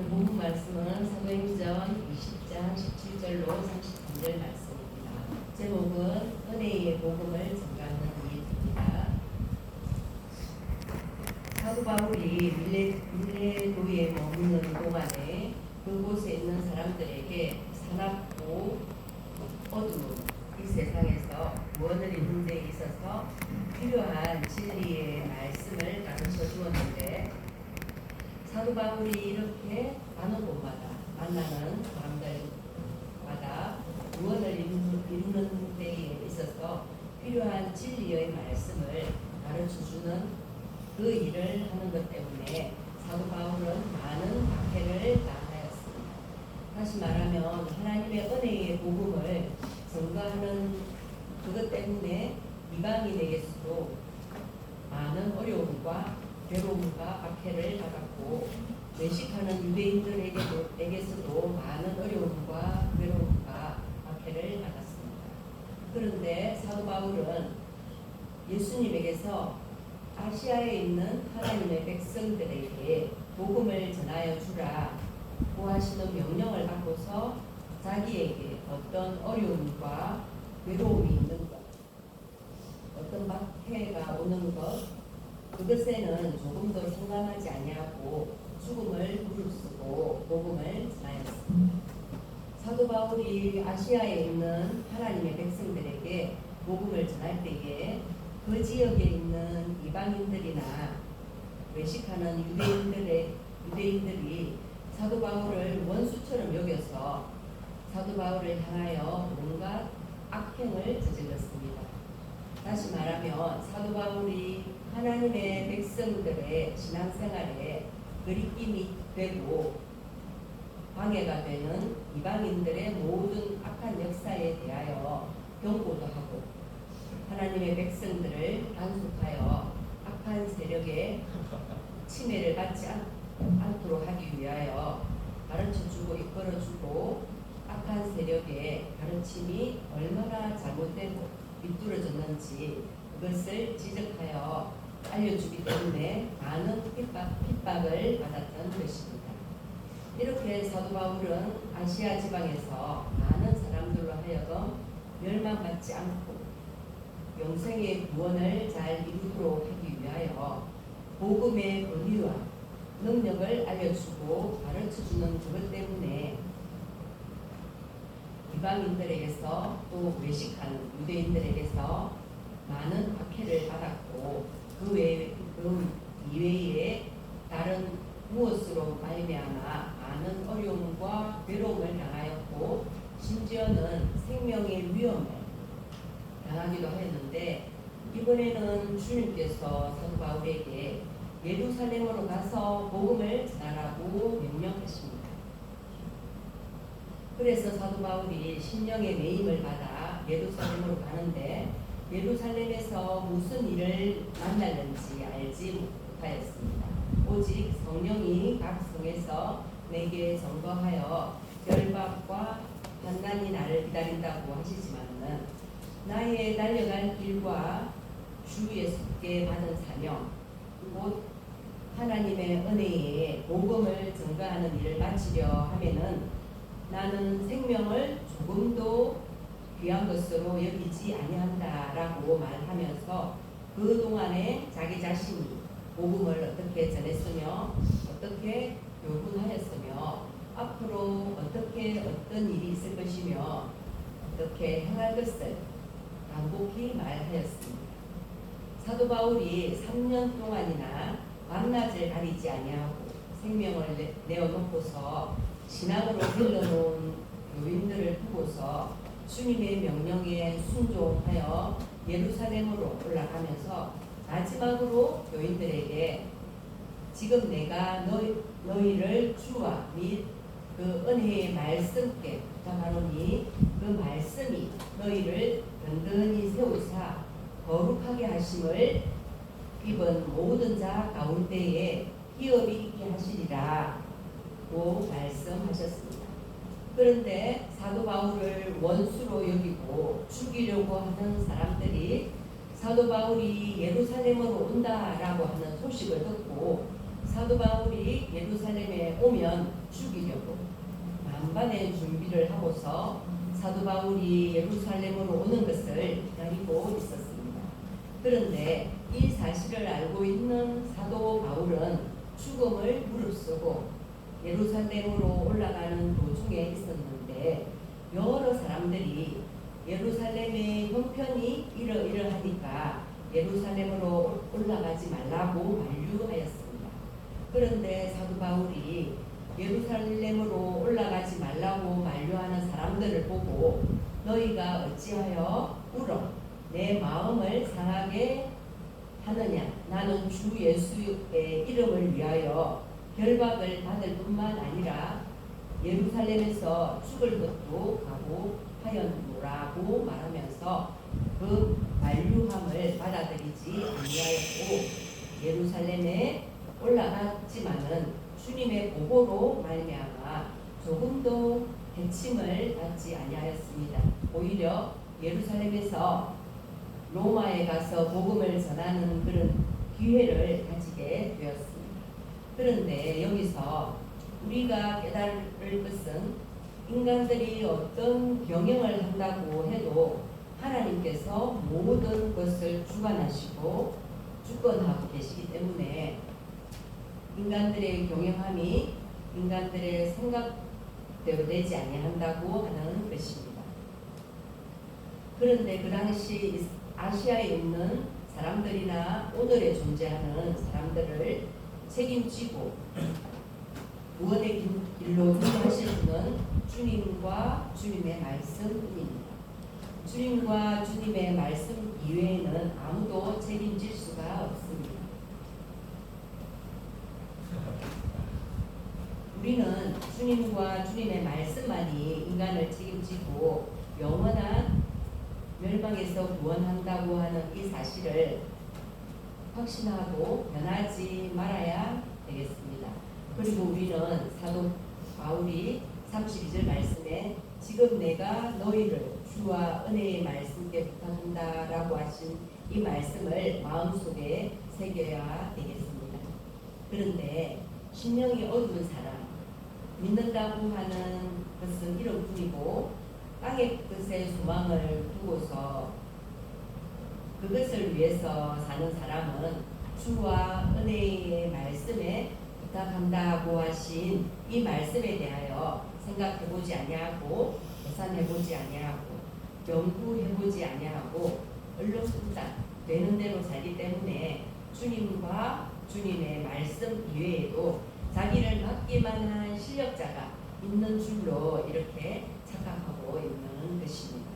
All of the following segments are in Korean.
오늘 본문 말씀은 사도행전 20장 17절로 33절 말씀입니다. 제목은 은혜의 복음을 전가하는 이입니다. 사도 바울이 밀레도에 머무는 동안에 그곳에 있는 사람들에게 사납고 어두운 이 세상에서 구원을 이룬 데 있어서 필요한 진리의 말씀을 가르쳐 주었는데, 사도 바울이 이렇게 가는 곳마다 만나는 사람들마다 구원을 이루는 데에 있어서 필요한 진리의 말씀을 가르쳐주는 그 일을 하는 것 때문에 사도 바울은 많은 박해를 당하였습니다. 다시 말하면 하나님의 은혜의 복음을 전가하는 그것 때문에 이방인에게서도 많은 어려움과 괴로움과 박해를 받았고, 외식하는 유대인들에게서도 많은 어려움과 괴로움과 박해를 받았습니다. 그런데 사도 바울은 예수님에게서 아시아에 있는 하나님의 백성들에게 복음을 전하여 주라 고하시는 명령을 받고서 자기에게 어떤 어려움과 괴로움이 있는 것, 어떤 박해가 오는 것, 그것에는 조금도 상관하지 아니하고 죽음을 무릅쓰고 복음을 전하였습니다. 사도 바울이 아시아에 있는 하나님의 백성들에게 복음을 전할 때에 그 지역에 있는 이방인들이나 외식하는 유대인들이 사도 바울을 원수처럼 여겨서 사도 바울을 향하여 온갖 악행을 저질렀습니다. 다시 말하면 사도 바울이 하나님의 백성들의 신앙생활에 거리낌이 되고 방해가 되는 이방인들의 모든 악한 역사에 대하여 경고도 하고, 하나님의 백성들을 단속하여 악한 세력의 침해를 받지 않도록 하기 위하여 가르쳐주고 이끌어주고, 악한 세력의 가르침이 얼마나 잘못되고 비뚤어졌는지 그것을 지적하여 알려주기 때문에 많은 핍박을 받았던 것입니다. 이렇게 사도 바울은 아시아 지방에서 많은 사람들로 하여금 멸망받지 않고 영생의 구원을 잘 이루도록 하기 위하여 복음의 권위와 능력을 알려주고 가르쳐주는 그것 때문에 이방인들에게서 또 외식하는 유대인들에게서 많은 박해를 받았고, 그 이외에 다른 무엇으로 말미암아 많은 어려움과 괴로움을 당하였고, 심지어는 생명의 위험을 당하기도 하였는데, 이번에는 주님께서 사도 바울에게 예루살렘으로 가서 복음을 전하라고 명령하십니다. 그래서 사도 바울이 심령의 매임을 받아 예루살렘으로 가는데, 예루살렘에서 무슨 일을 만날는지 알지 못하였습니다. 오직 성령이 각 성에서 내게 증거하여 결박과 환난이 나를 기다린다고 하시지만은, 나의 달려갈 길과 주 예수께 받은 사명, 곧 하나님의 은혜의 복음을 증거하는 일을 마치려 하면은 나는 생명을 조금도 귀한 것으로 여기지 아니한다라고 말하면서 그동안에 자기 자신이 복음을 어떻게 전했으며 어떻게 교훈하였으며 앞으로 어떻게 어떤 일이 있을 것이며 어떻게 행할 것을 간곡히 말하였습니다. 사도 바울이 3년 동안이나 밤낮을 가리지 아니하고 생명을 내어놓고서 신앙으로 길러놓은 교인들을 두고서 주님의 명령에 순종하여 예루살렘으로 올라가면서 마지막으로 교인들에게 지금 내가 너희를 주와 및 그 은혜의 말씀께 부탁하노니 그 말씀이 너희를 든든히 세우사 거룩하게 하심을 입은 모든 자 가운데에 희업이 있게 하시리라 고 말씀하셨습니다. 그런데 사도 바울을 원수로 여기고 죽이려고 하는 사람들이 사도 바울이 예루살렘으로 온다라고 하는 소식을 듣고 사도 바울이 예루살렘에 오면 죽이려고 만반의 준비를 하고서 사도 바울이 예루살렘으로 오는 것을 기다리고 있었습니다. 그런데 이 사실을 알고 있는 사도 바울은 죽음을 무릅쓰고 예루살렘으로 올라가는 도중에 있었는데 여러 사람들이 예루살렘의 형편이 이러이러하니까 예루살렘으로 올라가지 말라고 만류하였습니다. 그런데 사도 바울이 예루살렘으로 올라가지 말라고 만류하는 사람들을 보고 너희가 어찌하여 울어 내 마음을 상하게 하느냐. 나는 주 예수의 이름을 위하여 결박을 받을 뿐만 아니라 예루살렘에서 죽을 것도 각오하였노라고 말하면서 그 만류함을 받아들이지 아니하였고 예루살렘에 올라갔지만은 주님의 보고로 말미암아 조금도 해침을 받지 아니하였습니다. 오히려 예루살렘에서 로마에 가서 복음을 전하는 그런 기회를 가지게 되었습니다. 그런데 여기서 우리가 깨달을 것은 인간들이 어떤 경영을 한다고 해도 하나님께서 모든 것을 주관하시고 주권하고 계시기 때문에 인간들의 경영함이 인간들의 생각대로 되지 아니한다고 하는 것입니다. 그런데 그 당시 아시아에 있는 사람들이나 오늘에 존재하는 사람들을 책임지고 구원의 길로 인도하실 분은 주님과 주님의 말씀뿐입니다. 주님과 주님의 말씀 이외에는 아무도 책임질 수가 없습니다. 우리는 주님과 주님의 말씀만이 인간을 책임지고 영원한 멸망에서 구원한다고 하는 이 사실을 확신하고 변하지 말아야 되겠습니다. 그리고 우리는 사도 바울이 32절 말씀에 지금 내가 너희를 주와 은혜의 말씀께 부탁한다라고 하신 이 말씀을 마음속에 새겨야 되겠습니다. 그런데 심령이 어두운 사람, 믿는다고 하는 것은 이런뿐이고 땅의 뜻에 소망을 두고서 그것을 위해서 사는 사람은 주와 은혜의 말씀에 부탁한다고 하신 이 말씀에 대하여 생각해보지 아니하고 계산해보지 아니하고 연구해보지 아니하고 얼렁뚱땅 되는 대로 살기 때문에 주님과 주님의 말씀 이외에도 자기를 맡기만 한 실력자가 있는 줄로 이렇게 착각하고 있는 것입니다.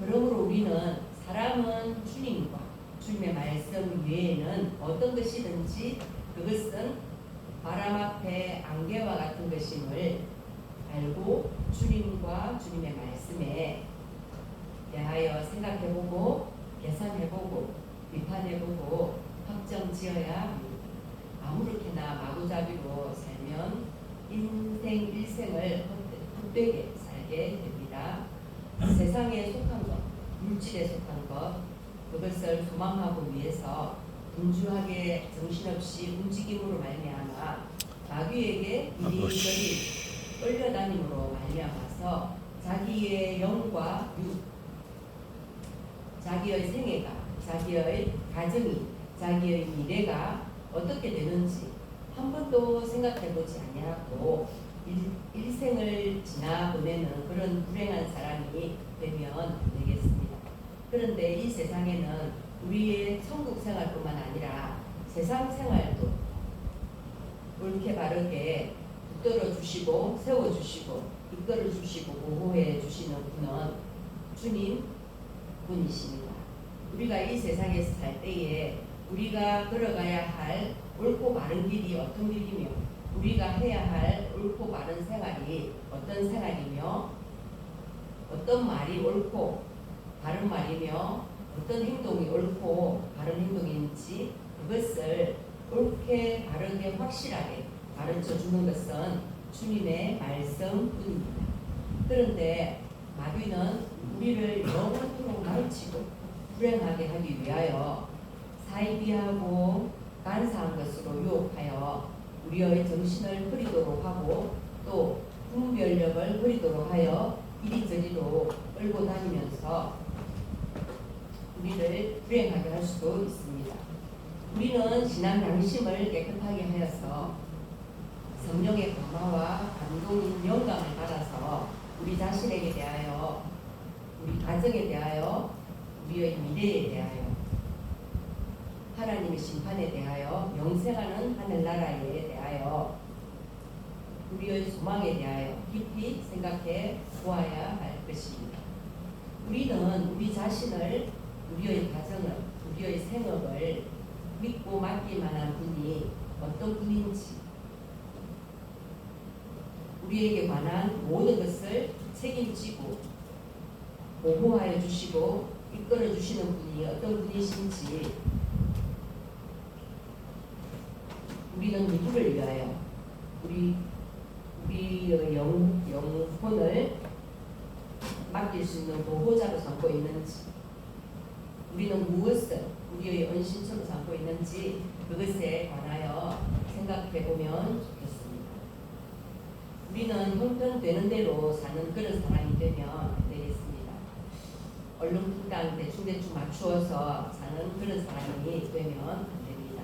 그러므로 우리는 사람은 주님과 주님의 말씀 외에는 어떤 것이든지 그것은 바람 앞에 안개와 같은 것임을 알고 주님과 주님의 말씀에 대하여 생각해보고 계산해보고 비판해보고 확정지어야 합니다. 아무렇게나 마구잡이로 살면 인생 일생을 헛되게 살게 됩니다. 세상에 속한 것, 물질에 속한 것, 그것을 소망하고 위해서 분주하게 정신없이 움직임으로 말미암아 마귀에게 이리저리 끌려다님으로 말미암아서 자기의 영과 육, 자기의 생애가, 자기의 가정이, 자기의 미래가 어떻게 되는지 한 번도 생각해보지 아니하고 일생을 지나보내는 그런 불행한 사람이 되면 되겠습니다. 그런데 이 세상에는 우리의 천국 생활뿐만 아니라 세상 생활도 옳게 바르게 붙들어 주시고 세워주시고 이끌어 주시고 보호해 주시는 분은 주님 분이십니다. 우리가 이 세상에서 살 때에 우리가 걸어가야 할 옳고 바른 길이 어떤 길이며 우리가 해야 할 옳고 바른 생활이 어떤 생활이며 어떤 말이 옳고 바른 말이며 어떤 행동이 옳고 바른 행동인지 그것을 옳게 바르게 확실하게 가르쳐 주는 것은 주님의 말씀뿐입니다. 그런데 마귀는 우리를 영원토록 가르치고 불행하게 하기 위하여 사이비하고 간사한 것으로 유혹하여 우리의 정신을 흐리도록 하고 또 분별력을 흐리도록 하여 이리저리로 끌고 다니면서 우리를 불행하게 할 수도 있습니다. 우리는 신앙 양심을 깨끗하게 하여서 성령의 감화와 감동인 영감을 받아서 우리 자신에게 대하여, 우리 가정에 대하여, 우리의 미래에 대하여, 하나님의 심판에 대하여, 영생하는 하늘나라에 대하여, 우리의 소망에 대하여 깊이 생각해 보아야 할 것입니다. 우리는 우리 자신을, 우리의 가정을, 우리의 생업을 믿고 맡길 만한 분이 어떤 분인지, 우리에게 관한 모든 것을 책임지고 보호하여 주시고 이끌어 주시는 분이 어떤 분이신지, 우리는 누구를 위하여 우리의 영혼을 맡길 수 있는 보호자로 삼고 있는지, 우리는 무엇을 우리의 은신처로 삼고 있는지 그것에 관하여 생각해 보면 좋겠습니다. 우리는 형편되는 대로 사는 그런 사람이 되면 안 되겠습니다. 얼렁뚱땅 대충대충 맞추어서 사는 그런 사람이 되면 안 됩니다.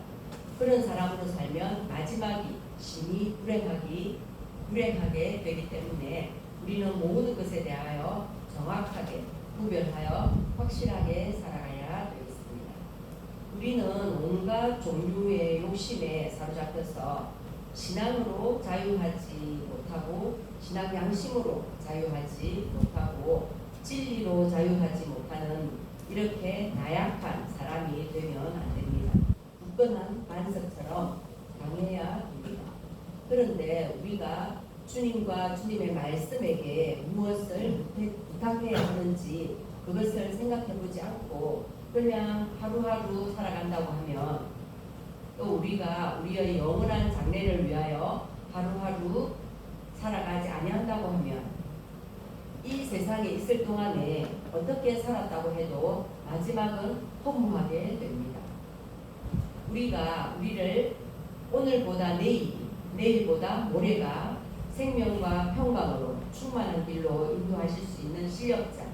그런 사람으로 살면 마지막이 심히 불행하게 되기 때문에 우리는 모든 것에 대하여 정확하게 구별하여 확실하게 살아가야 되겠습니다. 우리는 온갖 종류의 욕심에 사로잡혀서 신앙으로 자유하지 못하고 신앙 양심으로 자유하지 못하고 진리로 자유하지 못하는 이렇게 나약한 사람이 되면 안 됩니다. 굳건한 반석처럼 강해야 합니다. 그런데 우리가 주님과 주님의 말씀에게 무엇을 부탁해야 하는지 그것을 생각해 보지 않고 그냥 하루하루 살아간다고 하면, 또 우리가 우리의 영원한 장래를 위하여 하루하루 살아가지 아니한다고 하면 이 세상에 있을 동안에 어떻게 살았다고 해도 마지막은 허무하게 됩니다. 우리가 우리를 오늘보다 내일보다 모레가 생명과 평강으로 충만한 길로 인도하실 수 있는 실력자,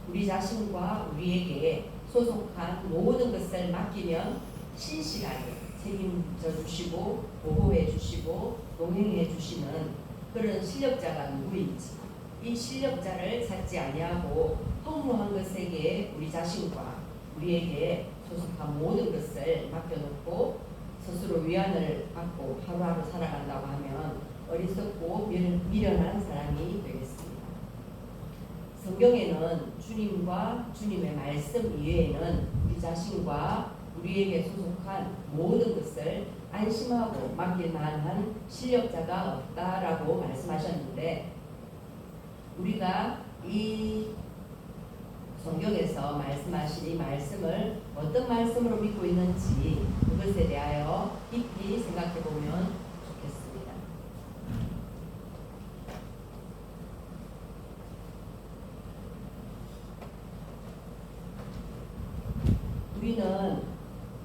우리 자신과 우리에게 소속한 모든 것을 맡기면 신실하게 책임져 주시고 보호해 주시고 동행해 주시는 그런 실력자가 누구인지, 이 실력자를 찾지 아니하고 허무한 것에게 우리 자신과 우리에게 소속한 모든 것을 맡겨놓고 스스로 위안을 받고 하루하루 살아간다고 하면 어리석고 미련한 사람이 되겠습니다. 성경에는 주님과 주님의 말씀 이외에는 우리 자신과 우리에게 소속한 모든 것을 안심하고 맡길 만한 실력자가 없다라고 말씀하셨는데, 우리가 이 성경에서 말씀하신 이 말씀을 어떤 말씀으로 믿고 있는지 그것에 대하여 깊이 생각해 보면 좋겠습니다. 우리는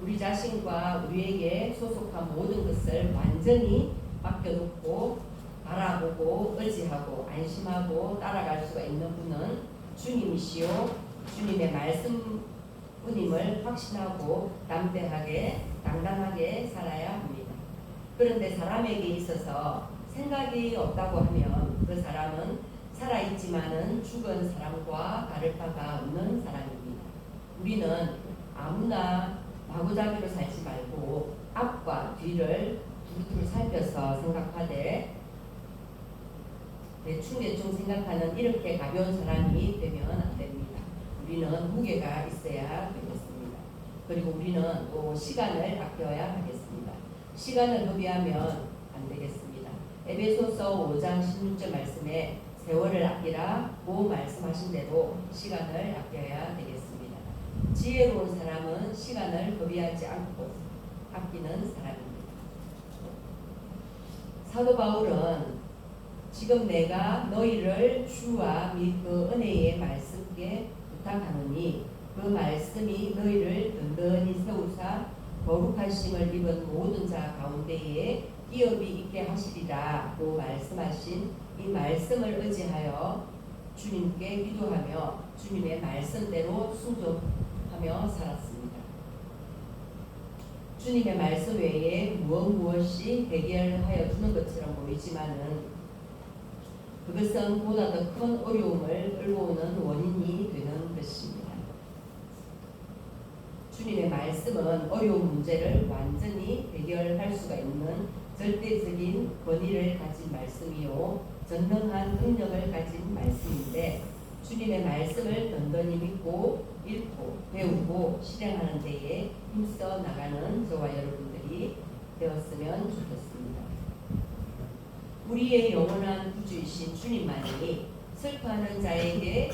우리 자신과 우리에게 소속한 모든 것을 완전히 맡겨놓고 바라보고 의지하고 안심하고 따라갈 수가 있는 분은 주님이시요 주님의 말씀뿐임을 확신하고 담대하게 당당하게 살아야 합니다. 그런데 사람에게 있어서 생각이 없다고 하면 그 사람은 살아있지만은 죽은 사람과 다를 바가 없는 사람입니다. 우리는 아무나 마구잡이로 살지 말고 앞과 뒤를 두루두루 살펴서 생각하되 대충 생각하는 이렇게 가벼운 사람이 되면 안 됩니다. 우리는 무게가 있어야 되겠습니다. 그리고 우리는 또 시간을 아껴야 하겠습니다. 시간을 허비하면 안 되겠습니다. 에베소서 5장 16절 말씀에 세월을 아끼라고 말씀하신 대로 시간을 아껴야 되겠습니다. 지혜로운 사람은 시간을 허비하지 않고 아끼는 사람입니다. 사도 바울은 지금 내가 너희를 주와 및 그 은혜의 말씀께 부탁하노니 그 말씀이 너희를 든든히 세우사 거룩하심을 입은 모든 자 가운데에 기업이 있게 하시리라고 말씀하신 이 말씀을 의지하여 주님께 기도하며 주님의 말씀대로 순종하며 살았습니다. 주님의 말씀 외에 무엇이 해결하여 주는 것처럼 보이지만은 그것은 보다 더 큰 어려움을 끌고 오는 원인이 되는 것입니다. 주님의 말씀은 어려운 문제를 완전히 해결할 수가 있는 절대적인 권위를 가진 말씀이요 전능한 능력을 가진 말씀인데 주님의 말씀을 든든히 믿고 읽고 배우고 실행하는 데에 힘써 나가는 저와 여러분들이 되었으면 좋겠습니다. 우리의 영원한 구주이신 주님만이 슬퍼하는 자에게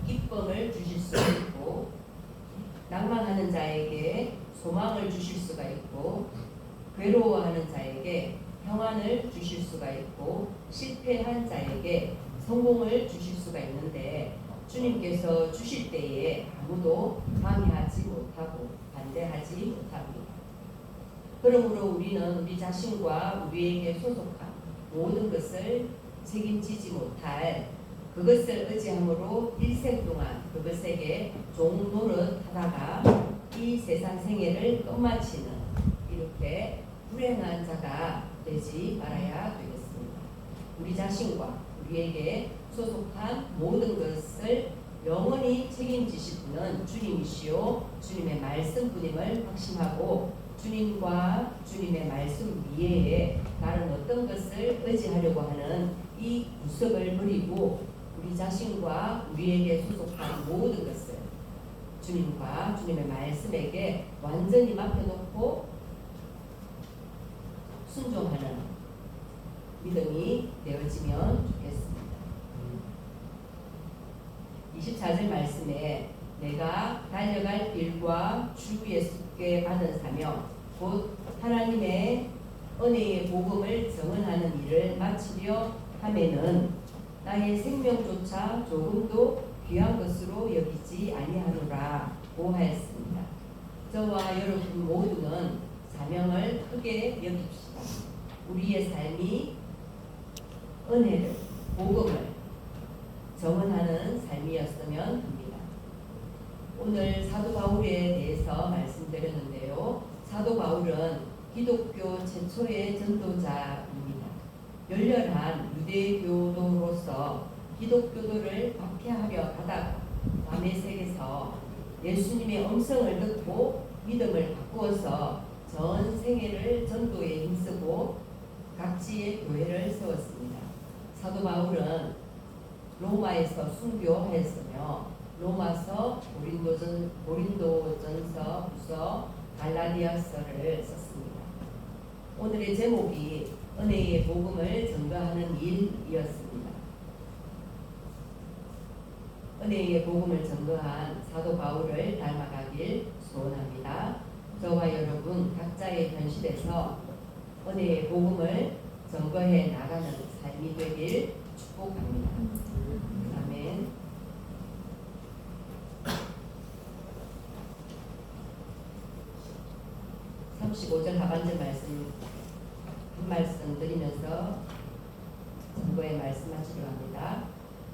기쁨을 주실 수가 있고 낭망하는 자에게 소망을 주실 수가 있고 괴로워하는 자에게 평안을 주실 수가 있고 실패한 자에게 성공을 주실 수가 있는데 주님께서 주실 때에 아무도 방해하지 못하고 반대하지 못합니다. 그러므로 우리는 우리 자신과 우리에게 소속한 모든 것을 책임지지 못할 그것을 의지함으로 일생 동안 그것에게 종노릇 하다가 이 세상 생애를 끝마치는 이렇게 불행한 자가 되지 말아야 되겠습니다. 우리 자신과 우리에게 소속한 모든 것을 영원히 책임지실 분은 주님이시요 주님의 말씀뿐임을 확신하고 주님과 주님의 말씀 위에 다른 어떤 것을 의지하려고 하는 이 구석을 버리고 우리 자신과 우리에게 소속한 모든 것을 주님과 주님의 말씀에게 완전히 맡겨놓고 순종하는 믿음이 되어지면 좋겠습니다. 24절 말씀에 내가 달려갈 길과 주 예수께 받은 사명 곧 하나님의 은혜의 복음을 증언하는 일을 마치려 하면은 나의 생명조차 조금도 귀한 것으로 여기지 아니하노라고 하였습니다. 저와 여러분 모두는 사명을 크게 여깁시다. 우리의 삶이 은혜를 복음을 증언하는 삶이었으면 합니다. 오늘 사도 바울에 대해서 말씀드렸는데요. 사도 바울은 기독교 최초의 전도자입니다. 열렬한 유대교도로서 기독교도를 박해하려 하다가 다메섹에서 예수님의 음성을 듣고 믿음을 바꾸어서 전 세계를 전도에 힘쓰고 각지의 교회를 세웠습니다. 사도 바울은 로마에서 순교하였으며 로마서, 고린도전서, 후서, 갈라디아서를 썼습니다. 오늘의 제목이 은혜의 복음을 전도하는 일이었습니다. 은혜의 복음을 전도한 사도 바울을 닮아가길 소원합니다. 저와 여러분 각자의 현실에서 은혜의 복음을 전거해 나가는 삶이 되길 축복합니다. 아멘. 35절 하반절 말씀 한 말씀 드리면서 전거에 말씀하시려 합니다.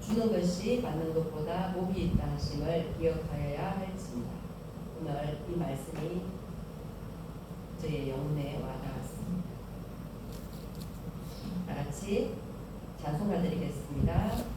주는 것이 받는 것보다 복이 있다 하심을 기억하여야 할지니라. 오늘 이 말씀이 저의 영혼에 와닿았습니다. 다 같이 찬송가 드리겠습니다.